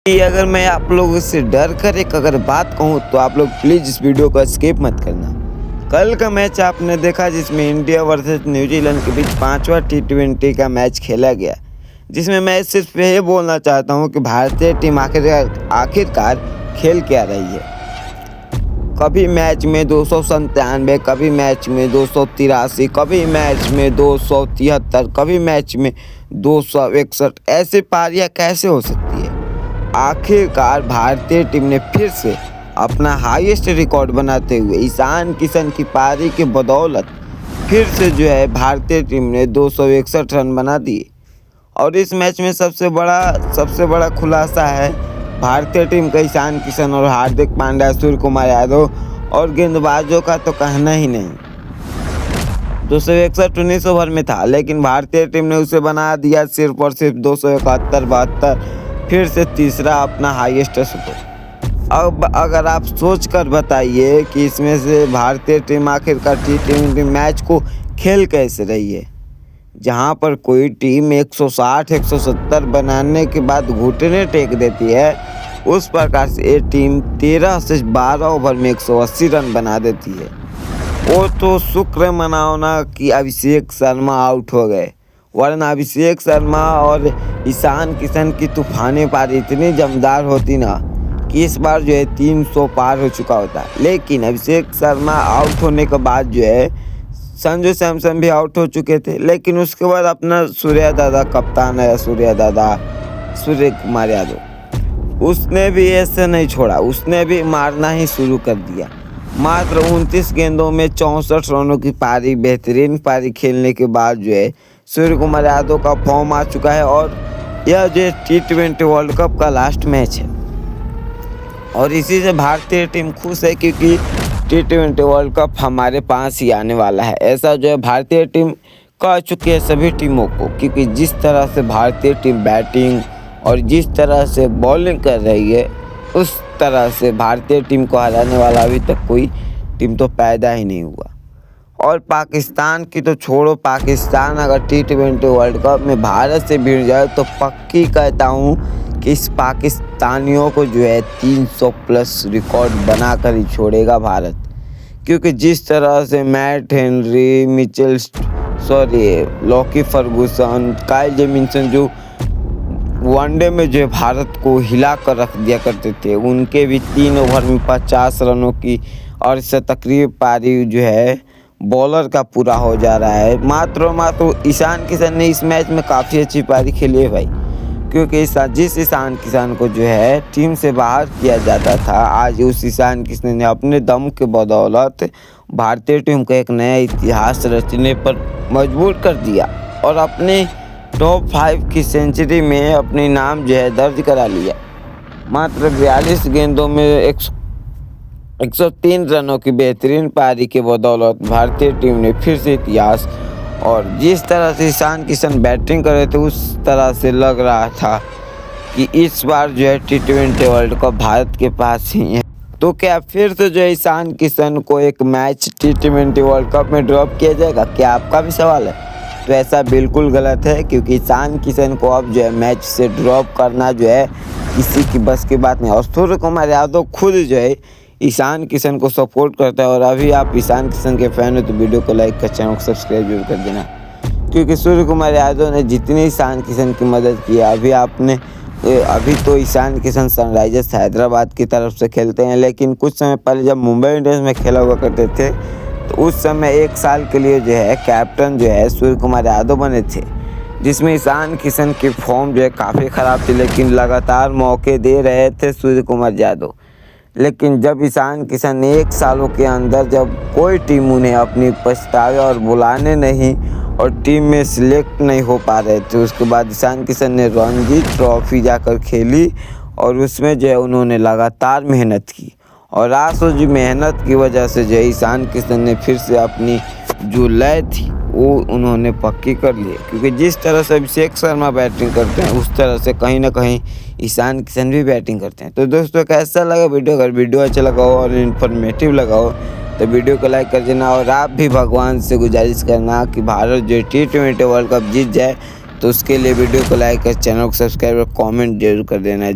कि अगर मैं आप लोगों से डर कर एक अगर बात कहूँ तो आप लोग प्लीज़ इस वीडियो को स्किप मत करना। कल का मैच आपने देखा जिसमें इंडिया वर्सेस न्यूजीलैंड के बीच 5वां T20 का मैच खेला गया, जिसमें मैं सिर्फ यही बोलना चाहता हूं कि भारतीय टीम आखिरकार खेल क्या रही है। कभी मैच में 297, कभी मैच में 283, कभी मैच में 273, कभी मैच में 261। ऐसे पारियां कैसे हो सकती है? आखिरकार भारतीय टीम ने फिर से अपना हाईएस्ट रिकॉर्ड बनाते हुए ईशान किशन की पारी के बदौलत फिर से भारतीय टीम ने 261 रन बना दिए। और इस मैच में सबसे बड़ा खुलासा है भारतीय टीम का ईशान किशन और हार्दिक पांड्या, सूर्य कुमार यादव और गेंदबाजों का तो कहना ही नहीं। 261 19 ओवर में था, लेकिन भारतीय टीम ने उसे बना दिया सिर्फ और सिर्फ 271-72, फिर से तीसरा अपना हाईएस्ट स्कोर। अब अगर आप सोच कर बताइए कि इसमें से भारतीय टीम आखिरकार T20 मैच को खेल कैसे रही है, जहां पर कोई टीम 160-170 बनाने के बाद घुटने टेक देती है, उस प्रकार से ये टीम 13 से 12 ओवर में 180 रन बना देती है। वो तो शुक्र मनाओ ना कि अभिषेक शर्मा आउट हो गए, वरना अभिषेक शर्मा और ईशान किशन की तूफानी पारी इतनी जमदार होती ना कि इस बार 300 पार हो चुका होता। लेकिन अभिषेक शर्मा आउट होने के बाद संजू सैमसन भी आउट हो चुके थे, लेकिन उसके बाद अपना कप्तान है सूर्य कुमार यादव, उसने भी ऐसे नहीं छोड़ा, उसने भी मारना ही शुरू कर दिया। मात्र 29 गेंदों में 64 रनों की पारी, बेहतरीन पारी खेलने के बाद सूर्य कुमार यादव का फॉर्म आ चुका है। और यह T20 वर्ल्ड कप का लास्ट मैच है और इसी से भारतीय टीम खुश है, क्योंकि T20 वर्ल्ड कप हमारे पास ही आने वाला है। ऐसा भारतीय टीम कह चुकी है सभी टीमों को, क्योंकि जिस तरह से भारतीय टीम बैटिंग और जिस तरह से बॉलिंग कर रही है, उस तरह से भारतीय टीम को हराने वाला अभी तक कोई टीम तो पैदा ही नहीं हुआ। और पाकिस्तान की तो छोड़ो, पाकिस्तान अगर T20 वर्ल्ड कप में भारत से भिड़ जाए तो पक्की कहता हूँ कि इस पाकिस्तानियों को 300 प्लस रिकॉर्ड बनाकर ही छोड़ेगा भारत। क्योंकि जिस तरह से Matt Henry, Lockie Ferguson, Kyle Jamieson जो वनडे में भारत को हिला कर रख दिया करते थे, उनके भी 3 ओवर में 50 रनों की और शतकीय पारी बॉलर का पूरा हो जा रहा है। मात्र ईशान किशन ने इस मैच में काफ़ी अच्छी पारी खेली है भाई, क्योंकि जिस ईशान किशन को टीम से बाहर किया जाता था, आज उस ईशान किशन ने अपने दम के बदौलत भारतीय टीम को एक नया इतिहास रचने पर मजबूर कर दिया और अपने टॉप 5 की सेंचुरी में अपने नाम दर्ज करा लिया। मात्र 42 गेंदों में 103 रनों की बेहतरीन पारी के बदौलत भारतीय टीम ने फिर से इतिहास। और जिस तरह से ईशान किशन बैटिंग कर रहे थे, उस तरह से लग रहा था कि इस बार T20 वर्ल्ड कप भारत के पास ही है। तो क्या फिर से ईशान किशन को एक मैच T20 वर्ल्ड कप में ड्रॉप किया जाएगा? क्या आपका भी सवाल है? तो ऐसा बिल्कुल गलत है, क्योंकि ईशान किशन को अब मैच से ड्रॉप करना किसी की बस की बात नहीं। और सूर्य कुमार यादव खुद ईशान किशन को सपोर्ट करता है। और अभी आप ईशान किशन के फैन हो तो वीडियो को लाइक कर, चैनल को सब्सक्राइब जरूर कर देना, क्योंकि सूर्य कुमार यादव ने जितनी ईशान किशन की मदद की है, अभी तो ईशान किशन सनराइजर्स हैदराबाद की तरफ से खेलते हैं, लेकिन कुछ समय पहले जब मुंबई इंडियंस में खेला हुआ करते थे, तो उस समय 1 साल के लिए कैप्टन सूर्य कुमार यादव बने थे, जिसमें ईशान किशन की फॉर्म काफ़ी ख़राब थी, लेकिन लगातार मौके दे रहे थे सूर्य कुमार यादव। लेकिन जब ईशान किशन ने 1 सालों के अंदर जब कोई टीम उन्हें अपनी पछतावे और बुलाने नहीं और टीम में सिलेक्ट नहीं हो पा रहे थे, उसके बाद ईशान किशन ने रणजी ट्रॉफी जाकर खेली और उसमें उन्होंने लगातार मेहनत की। और आज मेहनत की वजह से ईशान किशन ने फिर से अपनी जो लय थी वो उन्होंने पक्की कर ली, क्योंकि जिस तरह से अभिषेक शर्मा बैटिंग करते हैं, उस तरह से कहीं ना कहीं ईशान किशन भी बैटिंग करते हैं। तो दोस्तों, कैसा लगा वीडियो? अगर वीडियो अच्छा लगा हो और इन्फॉर्मेटिव लगा हो तो वीडियो को लाइक कर देना। और आप भी भगवान से गुजारिश करना कि भारत T20 वर्ल्ड कप जीत जाए, तो उसके लिए वीडियो को लाइक कर, चैनल को सब्सक्राइब और कॉमेंट जरूर कर देना।